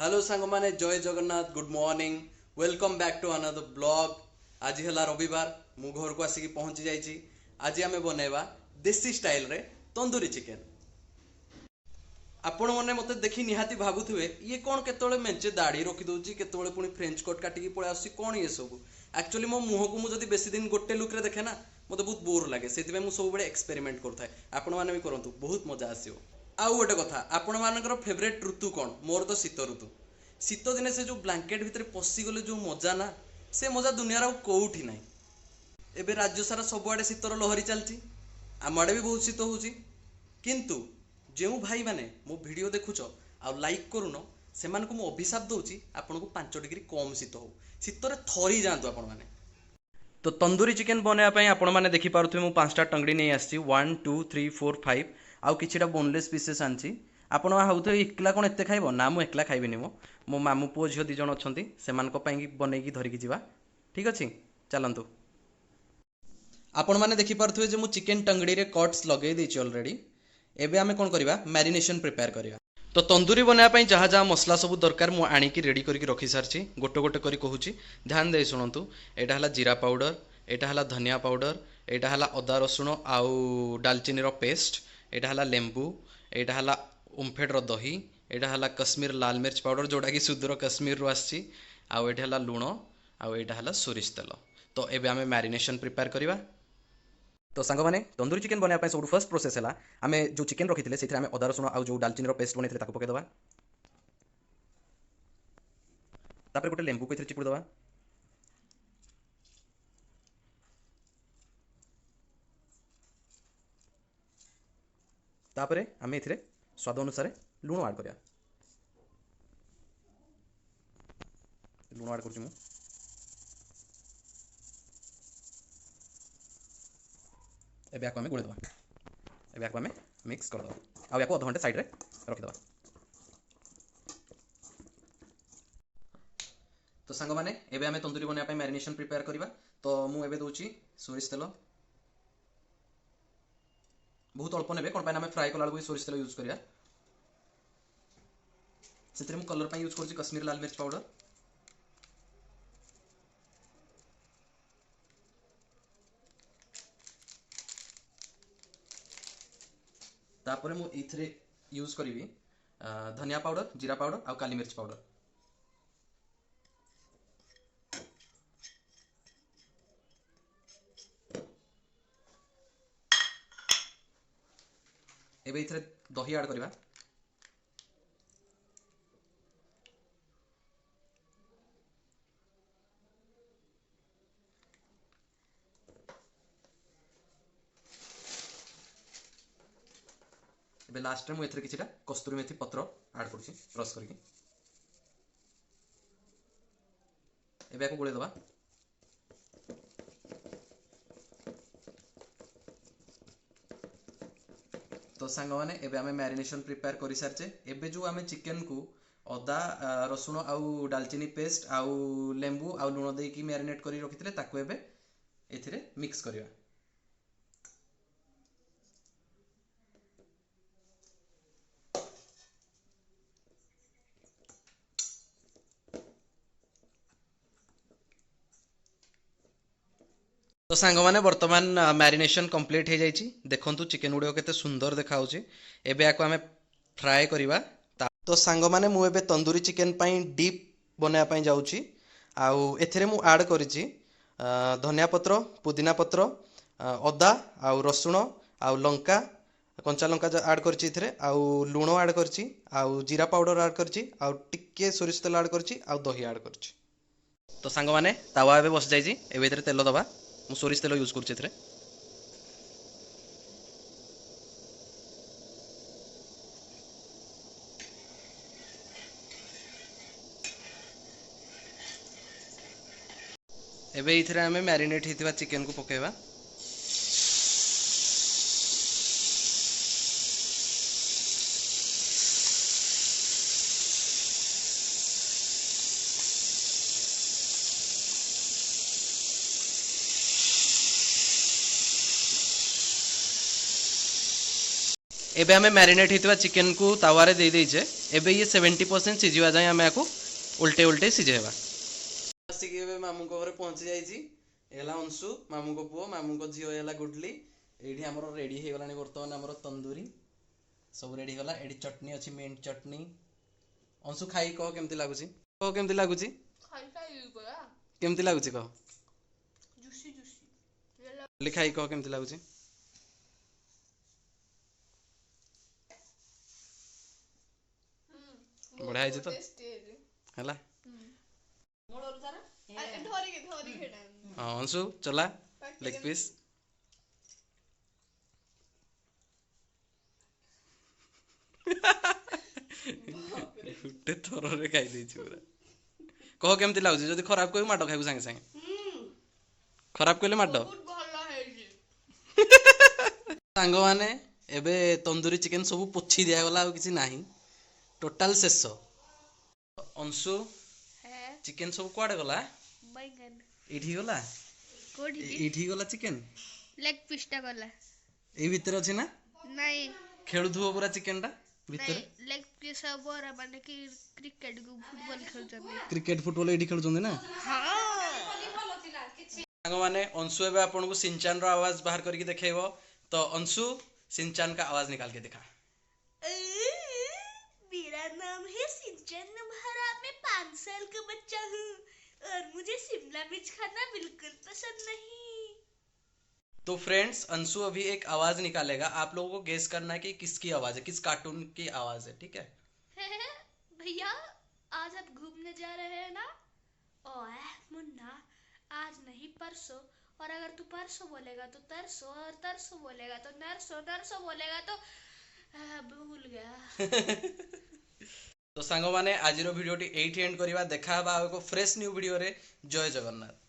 Hello सांग माने जय Jagannath good morning welcome back to another blog. आज है रविवार मु घर को आसिक पहुंची जाइए। आज आम बनैबा देसी स्टाइल रे तंदूरी चिकेन। आपण मैंने मत देखी निहाती भावुवे ये कौन केतले मेंचे दाढ़ी रखी दूची केतले पुणी फ्रेंच कट काटिकी पळै आसी कौन ये सब। एक्चुअली मो मुह को मुझे बेसी दिन गोटे लुक रे देखे ना मत बहुत बोर लगे से सब एक्सपेरिमेंट करता है। आपण मैंने भी करंतु बहुत मजा आसियो। आउ गोटे कथा आपण मानकर फेवरेट ऋतु कौन? मोर तो शीत ऋतु। शीत दिने से जो ब्लैंकेट भितर पशिगले जो मजा ना से मजा दुनिया कौटी ना। एबे राज्य सारा सबुआडे शीतर लहरी चलती आम आड़े भी बहुत शीत होची किंतु जो भाई मैंने मो वीडियो देखुच आ लाइक करून से मु अभिशाप दूची आपन को 5 डिग्री कम शीत हो शीतर थरी जातु आपण मैंने। तो तंदूरी चिकेन बनवाई आपण मैंने देखिपे मुझे 5टा टंगड़ी नहीं आसी 1 2 3 4 5 आउ किछिटा बोनलेस पीसेस आनी। आपण भावुथे एकला कौन एत खाइब ना मु एकला खाइबिनी मो मामू पुओ झील 2 जण अच्छा से बनईकी धरिकी जावा। ठीक अच्छे चलतु। आपण मैंने देखिपे जो मुझे चिकेन टंगड़ी रे कट्स लगे देछि ऑलरेडी। एबे आमे कोन करबा मैरिनेशन प्रिपेयर करबा। तो तंदूरी बनाया जहाँ जहाँ मसला सब दरकार मु आनिकी रेडी करके रखी सारी गोटे गोटे करी कहूँ ध्यान दे शुणु। एटा हला जीरा पाउडर, एटा हला धनिया पाउडर, एटा हला अदा रसुण आउ डालचीनी रो पेस्ट, एटा हला लेंबू, एटा हला ओमफेड रो दही, एटा हला कश्मीर लाल मिर्च पाउडर जोड़ा कि सुदूर कश्मीर रू आसी, आउ एटा हला लुण, आउ एटा हला सोरिष तेल। तो एबे आमे मैरिनेशन प्रिपेयर करबा। तो सांग मैंने तंदूरी चिकेन बनाया सब फर्स्ट प्रोसेस है आम जो चिकेन रखी थे से अदा रसुण आउ जो डालचीनी पेस्ट बन पकईदे। तापर गोटे लेंबू को चिपुड़ दवा। तापर आम ए स्वाद अनुसार लुण ऐड करिया। लुण ऐड कर एबे आको आमे गुळे दवा। एबे आको आमे मिक्स कर दवा आ याको आधा घंटे साइड रे रखि दवा। तो सांग माने एबे आमे तंदूरी बनया पे मैरिनेशन प्रिपेयर करबा। तो मु एबे दोची सोरिष तेल बहुत अल्प नेबे कोन पे आमे फ्राई कला बेलू सोरिष तेल यूज करिया। सेतरे मु कलर पे यूज करछि कश्मीर लाल मिर्च पाउडर। तापर मु इथरे यूज करी धनिया पाउडर, जीरा पाउडर आउ काली मिर्च पाउडर। एबे इथरे दही ऐड करबा। एबे लास्ट रे मु एथरे किछिटा कस्तूरी मेथी पत्र ऐड करछि रस करके। एबे को गुळे दबा। तो सांग माने एबे आमे मैरिनेशन प्रिपेयर करि सारचे। एबे जो आमे चिकेन को अदा रसुण आउ डालचीनी पेस्ट आउ लेंबू आउ लुण देकी मैरिनेट करि रखिथिले ताको एबे एथिरे मिक्स करिवा। तो सांग माने वर्तमान मैरिनेशन कंप्लीट हो जाइए। देखंतु चिकेन गुड़िक केते सुंदर देखा होची। एबे आको आमे फ्राई करिवा। तो सांग माने मु एबे तंदूरी चिकेन पई डीप बनाया पई जाउची। आउ एथरे मु ऐड करिछि धनिया पत्र, पुदीना पत्र, अदा आउ रसुण आउ लंका कंचा लंका ऐड करछि इथरे आउ लुण ऐड करछि आउ जीरा पाउडर ऐड करछि आउ टिके सोरिष तेल ऐड करछि आउ दही ऐड करछि। तो सांग माने तावा एबे बस जाइछि। एबे इथरे तेल दबा। मु सोरिष तेल यूज करछि इथरे। एबे इथरे आमे मैरिनेट हितबा चिकेन को पकेबा। एबे आमे मैरिनेट हितबा चिकेन को तावा रे दे देइछे। एबे ये 70% सिझिवा जाए आमे आको उल्टे उल्टे सिझेबा आसिक एबे मामू को घरे पहुंची जाईची एला अंशु मामू को पुओ मामू को झियो एला गुडली एठी हमरो रेडी हे गलानी वर्तमान हमरो तंदूरी सब रेडी गला एठी चटनी अछि मिंट चटनी अंशु खाई कह केमती लागुची कह केमती लागुची खाई खाई गया केमती लागुची कह जूसी जूसी लिखाई कह केमती लागुची बढ़िया है तो हला मोर तारा धरी के हां अंशु चला लेग पीस गुटे थोर रे खाई देछि पूरा कह केमती लागुची जदी खराब कोइ माटो खाइबु संगे संगे खराब कइले माटो बहुत भलो है सांग माने एबे तंदूरी चिकन सब पोछि दिया गला किछि नाही टोटल शेष अंशु है चिकन सब कुआडे गला बैंगन इठी गला कोडी इठी गला चिकन लेग पीस टा गला ए भीतर अछि ना नहीं खेलुथुबो पूरा चिकन टा भीतर नहीं लेग पीस बोरा माने कि क्रिकेट को फुटबॉल खेल जंदी क्रिकेट फुटबॉल एठी खेलुचंदी ना हां सांग माने अंशु एबे आपन को सिंचान रो आवाज बाहर करके देखेबो तो अंशु सिंचान का आवाज निकाल के दिखा मेरा नाम है सिंचन तुम्हारा मैं 5 साल का बच्चा हूँ और मुझे शिमला मिर्च खाना बिल्कुल पसंद नहीं तो फ्रेंड्स अंशु अभी एक आवाज निकालेगा आप लोगों को गेस करना है कि किसकी आवाज है किस कार्टून की आवाज है ठीक है भैया आज आप घूमने जा रहे हैं ना ओए मुन्ना आज नहीं परसों और अगर तू परसों बोलेगा तो तरसों और तरसों बोलेगा तो नरसों नरसों बोलेगा तो भूल गया तो सांग माने आज वीडियो टी एठी एंड करबा देखा बा फ्रेश न्यू वीडियो रे जय जगन्नाथ।